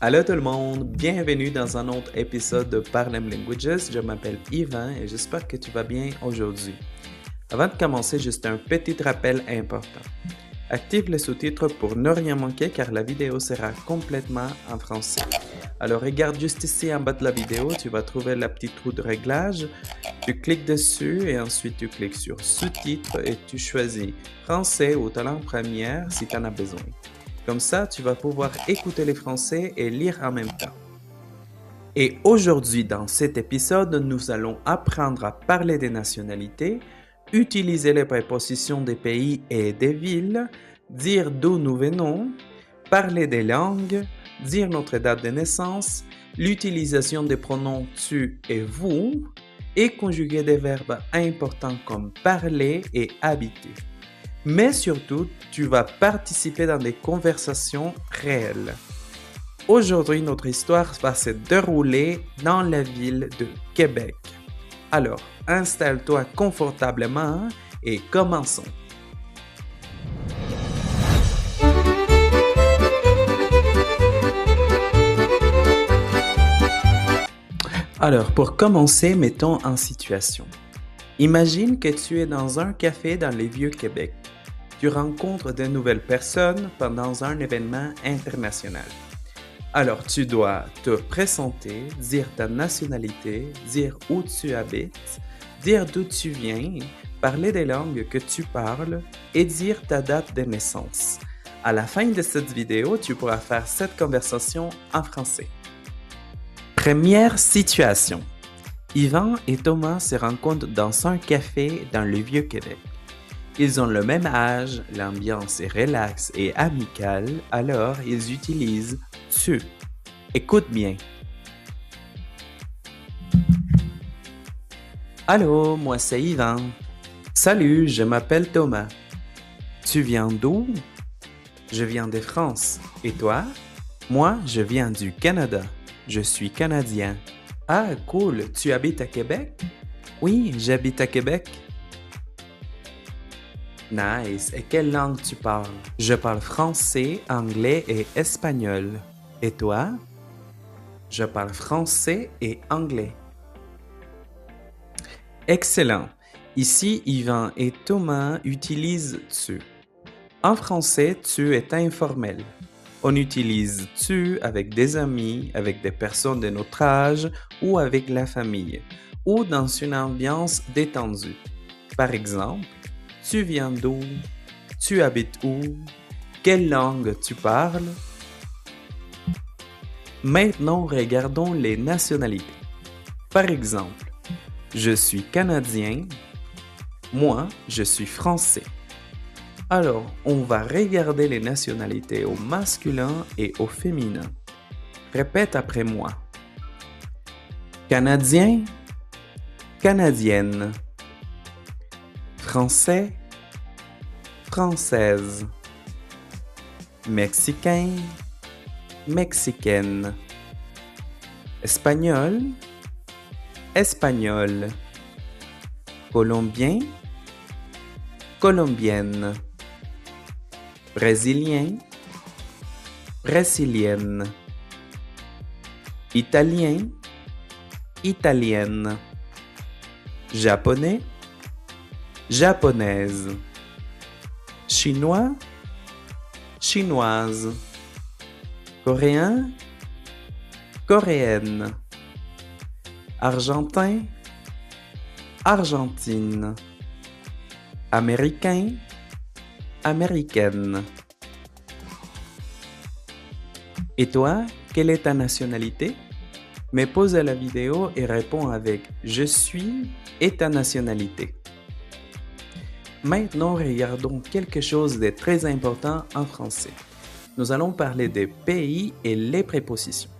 Allô tout le monde, bienvenue dans un autre épisode de Parlem Languages. Je m'appelle Yvan et j'espère que tu vas bien aujourd'hui. Avant de commencer, juste un petit rappel important. Active les sous-titres pour ne rien manquer car la vidéo sera complètement en français. Alors regarde juste ici en bas de la vidéo, tu vas trouver la petite roue de réglage. Tu cliques dessus et ensuite tu cliques sur sous-titres et tu choisis français ou ta langue première si tu en as besoin. Comme ça, tu vas pouvoir écouter les français et lire en même temps. Et aujourd'hui, dans cet épisode, nous allons apprendre à parler des nationalités, utiliser les prépositions des pays et des villes, dire d'où nous venons, parler des langues, dire notre date de naissance, l'utilisation des pronoms tu et vous, et conjuguer des verbes importants comme parler et habiter. Mais surtout, tu vas participer dans des conversations réelles. Aujourd'hui, notre histoire va se dérouler dans la ville de Québec. Alors, installe-toi confortablement et commençons. Alors, pour commencer, mettons en situation. Imagine que tu es dans un café dans les Vieux-Québec. Tu rencontres de nouvelles personnes pendant un événement international. Alors, tu dois te présenter, dire ta nationalité, dire où tu habites, dire d'où tu viens, parler des langues que tu parles et dire ta date de naissance. À la fin de cette vidéo, tu pourras faire cette conversation en français. Première situation. Yvan et Thomas se rencontrent dans un café dans le Vieux-Québec. Ils ont le même âge, l'ambiance est relaxe et amicale, alors ils utilisent « tu ». Écoute bien. Allô, moi c'est Yvan. Salut, je m'appelle Thomas. Tu viens d'où? Je viens de France. Et toi? Moi, je viens du Canada. Je suis Canadien. Ah, cool. Tu habites à Québec? Oui, j'habite à Québec. Nice. Et quelle langue tu parles? Je parle français, anglais et espagnol. Et toi? Je parle français et anglais. Excellent. Ici, Yvan et Thomas utilisent tu. En français, tu est informel. On utilise tu avec des amis, avec des personnes de notre âge ou avec la famille, ou dans une ambiance détendue. Par exemple, tu viens d'où? Tu habites où? Quelle langue tu parles? Maintenant, regardons les nationalités. Par exemple, je suis Canadien. Moi, je suis Français. Alors, on va regarder les nationalités au masculin et au féminin. Répète après moi. Canadien, Canadienne. Français, Française. Mexicain, Mexicaine. Espagnol, Espagnol. Colombien, Colombienne. Brésilien, Brésilienne. Italien, Italienne. Japonais, Japonaise. Chinois, Chinoise. Coréen, Coréenne. Argentin, Argentine. Américain, Américaine. Et toi, quelle est ta nationalité? Mais pause à la vidéo et réponds avec « Je suis » et ta nationalité. Maintenant, regardons quelque chose de très important en français. Nous allons parler des pays et les prépositions.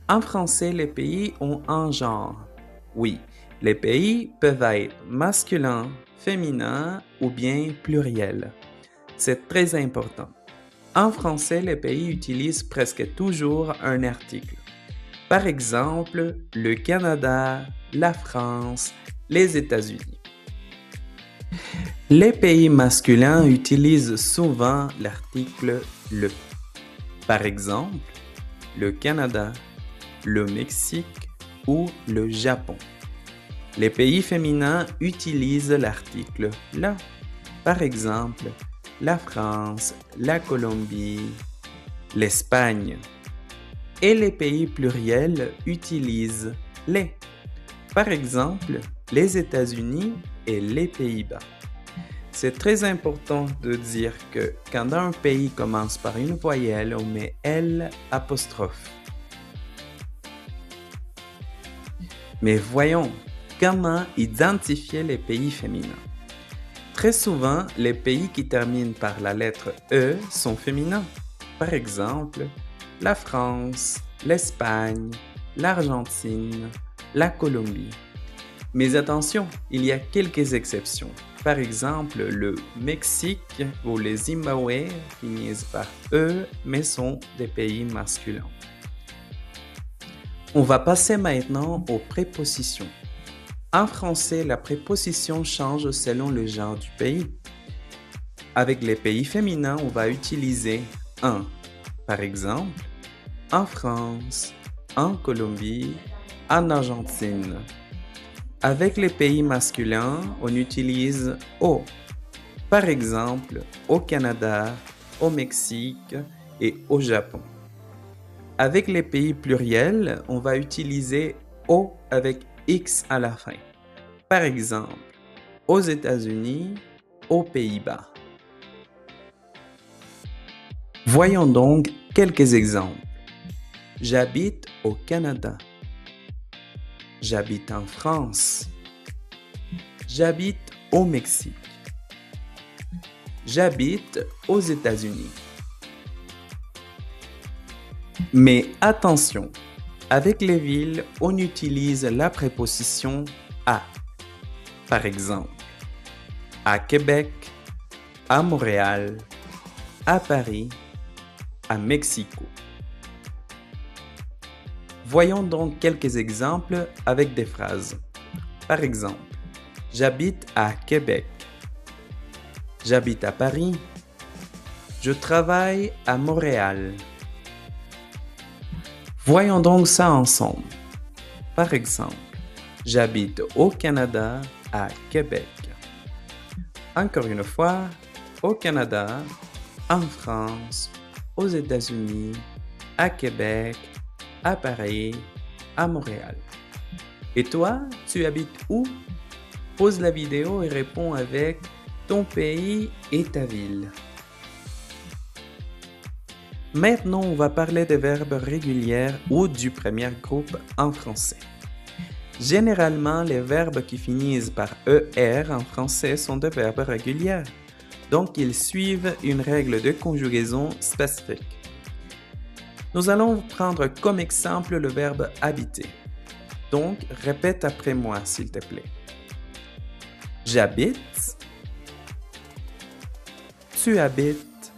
En français, les pays ont un genre. Oui, les pays peuvent être masculins, féminins ou bien pluriels. C'est très important. En français, les pays utilisent presque toujours un article. Par exemple, le Canada, la France, les États-Unis. Les pays masculins utilisent souvent l'article le. Par exemple, le Canada, le Mexique ou le Japon. Les pays féminins utilisent l'article la. Par exemple, la France, la Colombie, l'Espagne. Et les pays pluriels utilisent les. Par exemple, les États-Unis et les Pays-Bas. C'est très important de dire que quand un pays commence par une voyelle, on met L apostrophe. Mais voyons, comment identifier les pays féminins? Très souvent, les pays qui terminent par la lettre E sont féminins. Par exemple, la France, l'Espagne, l'Argentine, la Colombie. Mais attention, il y a quelques exceptions. Par exemple, le Mexique ou le Zimbabwe finissent par E mais sont des pays masculins. On va passer maintenant aux prépositions. En français, la préposition change selon le genre du pays. Avec les pays féminins, on va utiliser un. Par exemple, en France, en Colombie, en Argentine. Avec les pays masculins, on utilise au. Par exemple, au Canada, au Mexique et au Japon. Avec les pays pluriels, on va utiliser au avec X à la fin. Par exemple, aux États-Unis, aux Pays-Bas. Voyons donc quelques exemples. J'habite au Canada. J'habite en France. J'habite au Mexique. J'habite aux États-Unis. Mais attention, avec les villes, on utilise la préposition à. Par exemple, à Québec, à Montréal, à Paris, à Mexico. Voyons donc quelques exemples avec des phrases. Par exemple, j'habite à Québec. J'habite à Paris. Je travaille à Montréal. Voyons donc ça ensemble. Par exemple, j'habite au Canada, à Québec. Encore une fois, au Canada, en France, aux États-Unis, à Québec, à Paris, à Montréal. Et toi, tu habites où? Pause la vidéo et réponds avec ton pays et ta ville. Maintenant, on va parler des verbes réguliers ou du premier groupe en français. Généralement, les verbes qui finissent par ER en français sont des verbes réguliers. Donc, ils suivent une règle de conjugaison spécifique. Nous allons prendre comme exemple le verbe habiter. Donc, répète après moi, s'il te plaît. J'habite. Tu habites.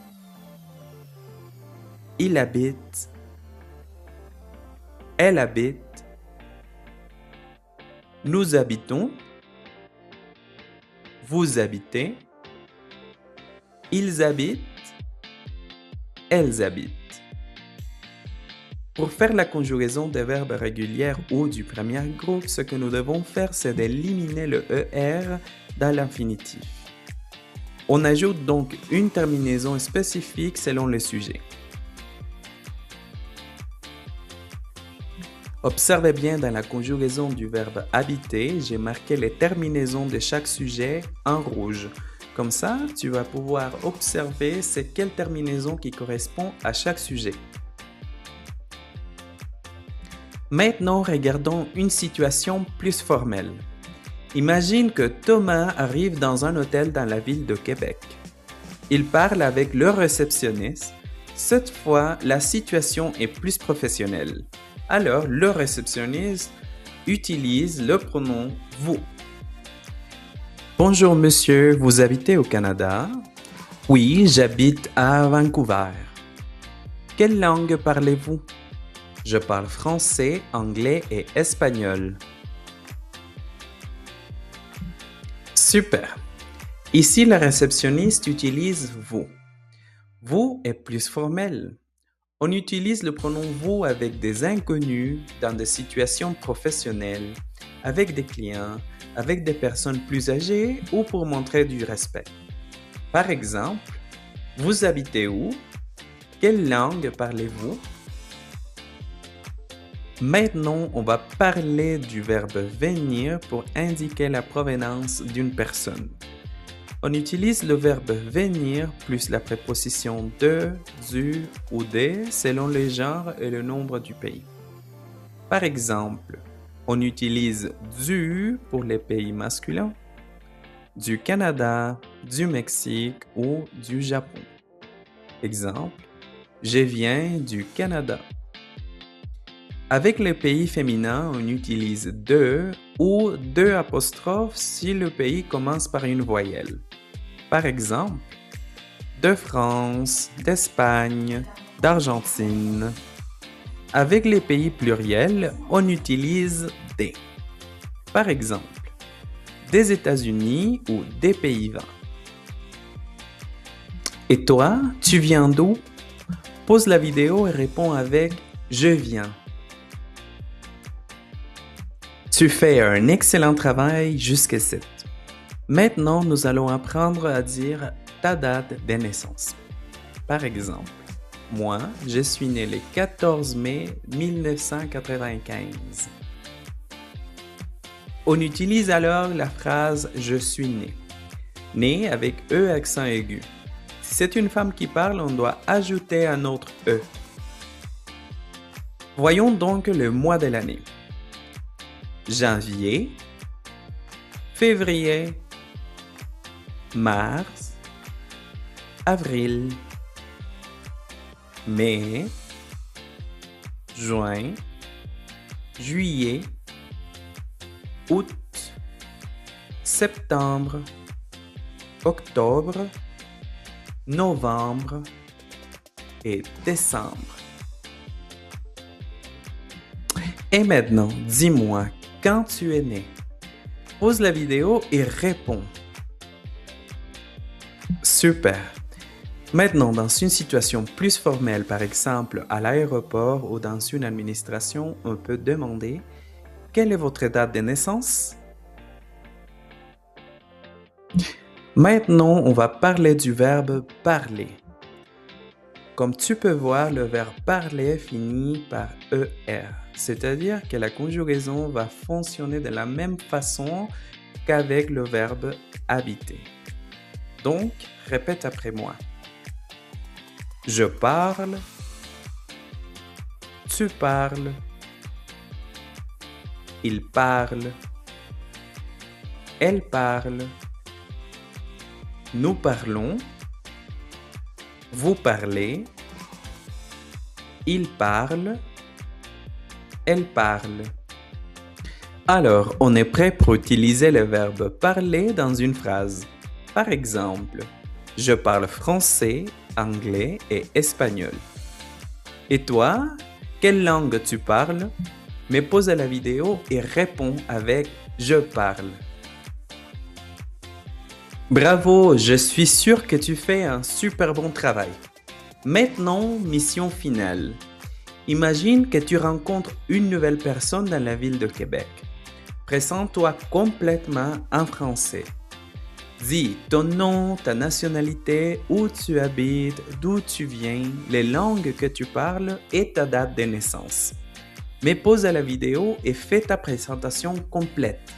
Il habite. Elle habite. Nous habitons. Vous habitez. Ils habitent. Elles habitent. Pour faire la conjugaison des verbes réguliers ou du premier groupe, ce que nous devons faire, c'est d'éliminer le ER dans l'infinitif. On ajoute donc une terminaison spécifique selon le sujet. Observez bien dans la conjugaison du verbe habiter, j'ai marqué les terminaisons de chaque sujet en rouge. Comme ça, tu vas pouvoir observer c'est quelle terminaison qui correspond à chaque sujet. Maintenant, regardons une situation plus formelle. Imagine que Thomas arrive dans un hôtel dans la ville de Québec. Il parle avec le réceptionniste. Cette fois, la situation est plus professionnelle. Alors, le réceptionniste utilise le pronom « vous ». Bonjour monsieur, vous habitez au Canada? Oui, j'habite à Vancouver. Quelle langue parlez-vous? Je parle français, anglais et espagnol. Super! Ici, le réceptionniste utilise « vous ». « Vous » est plus formel. On utilise le pronom vous avec des inconnus dans des situations professionnelles, avec des clients, avec des personnes plus âgées ou pour montrer du respect. Par exemple, vous habitez où? Quelle langue parlez-vous? Maintenant, on va parler du verbe venir pour indiquer la provenance d'une personne. On utilise le verbe venir plus la préposition de, du ou des selon le genre et le nombre du pays. Par exemple, on utilise du pour les pays masculins, du Canada, du Mexique ou du Japon. Exemple, je viens du Canada. Avec les pays féminins, on utilise de ou de apostrophe si le pays commence par une voyelle. Par exemple, de France, d'Espagne, d'Argentine. Avec les pays pluriels, on utilise des. Par exemple, des États-Unis ou des Pays-Bas. Et toi, tu viens d'où? Pause la vidéo et réponds avec « Je viens ». Tu fais un excellent travail jusqu'ici. Maintenant, nous allons apprendre à dire ta date de naissance. Par exemple, moi, je suis né le 14 mai 1995. On utilise alors la phrase « je suis né ». Né avec E accent aigu. Si c'est une femme qui parle, on doit ajouter un autre E. Voyons donc le mois de l'année. Janvier, février, mars, avril, mai, juin, juillet, août, septembre, octobre, novembre et décembre. Et maintenant, dis-moi, quand tu es né? Pause la vidéo et réponds. Super! Maintenant, dans une situation plus formelle, par exemple à l'aéroport ou dans une administration, on peut demander « Quelle est votre date de naissance? » Maintenant, on va parler du verbe « parler ». Comme tu peux voir, le verbe « parler » finit par « er », c'est-à-dire que la conjugaison va fonctionner de la même façon qu'avec le verbe « habiter ». Donc, répète après moi. Je parle, tu parles, il parle, elle parle, nous parlons, vous parlez, il parle, elle parle. Alors, on est prêt pour utiliser le verbe parler dans une phrase. Par exemple, je parle français, anglais et espagnol. Et toi, quelle langue tu parles? Mais pause la vidéo et réponds avec « je parle ». Bravo, je suis sûr que tu fais un super bon travail. Maintenant, mission finale. Imagine que tu rencontres une nouvelle personne dans la ville de Québec. Présente-toi complètement en français. Dis ton nom, ta nationalité, où tu habites, d'où tu viens, les langues que tu parles et ta date de naissance. Mais pause la vidéo et fais ta présentation complète.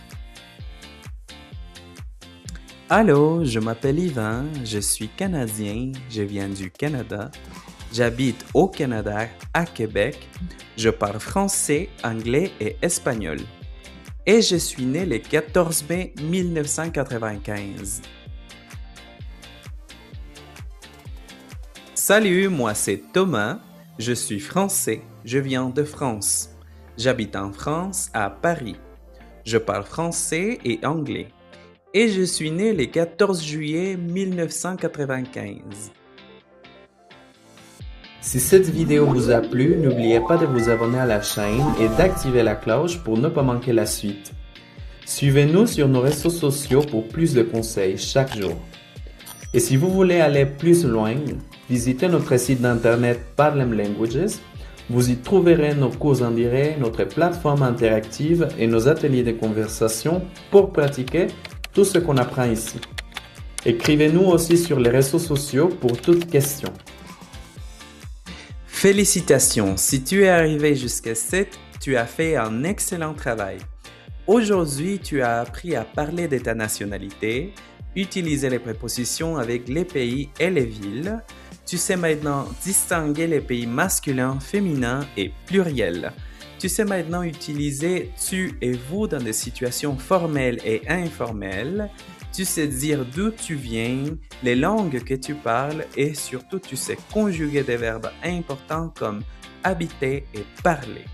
Allô, je m'appelle Yvan, je suis Canadien, je viens du Canada, j'habite au Canada, à Québec, je parle français, anglais et espagnol. Et je suis né le 14 mai 1995. Salut, moi c'est Thomas, je suis français, je viens de France. J'habite en France, à Paris. Je parle français et anglais. Et je suis né le 14 juillet 1995. Si cette vidéo vous a plu, n'oubliez pas de vous abonner à la chaîne et d'activer la cloche pour ne pas manquer la suite. Suivez-nous sur nos réseaux sociaux pour plus de conseils chaque jour. Et si vous voulez aller plus loin, Visitez notre site d'internet Parlem Languages. Vous y trouverez nos cours en direct, notre plateforme interactive et nos ateliers de conversation pour pratiquer tout ce qu'on apprend ici. Écrivez-nous aussi sur les réseaux sociaux pour toute question. Félicitations! Si tu es arrivé jusqu'ici, tu as fait un excellent travail. Aujourd'hui, tu as appris à parler de ta nationalité, utiliser les prépositions avec les pays et les villes. Tu sais maintenant distinguer les pays masculins, féminins et pluriels. Tu sais maintenant utiliser tu et vous dans des situations formelles et informelles. Tu sais dire d'où tu viens, les langues que tu parles et surtout tu sais conjuguer des verbes importants comme habiter et parler.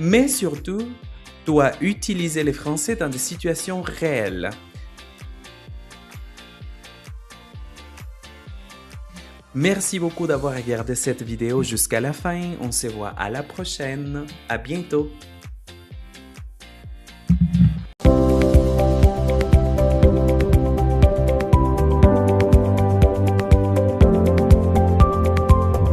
Mais surtout, tu dois utiliser le français dans des situations réelles. Merci beaucoup d'avoir regardé cette vidéo jusqu'à la fin. On se voit à la prochaine. À bientôt.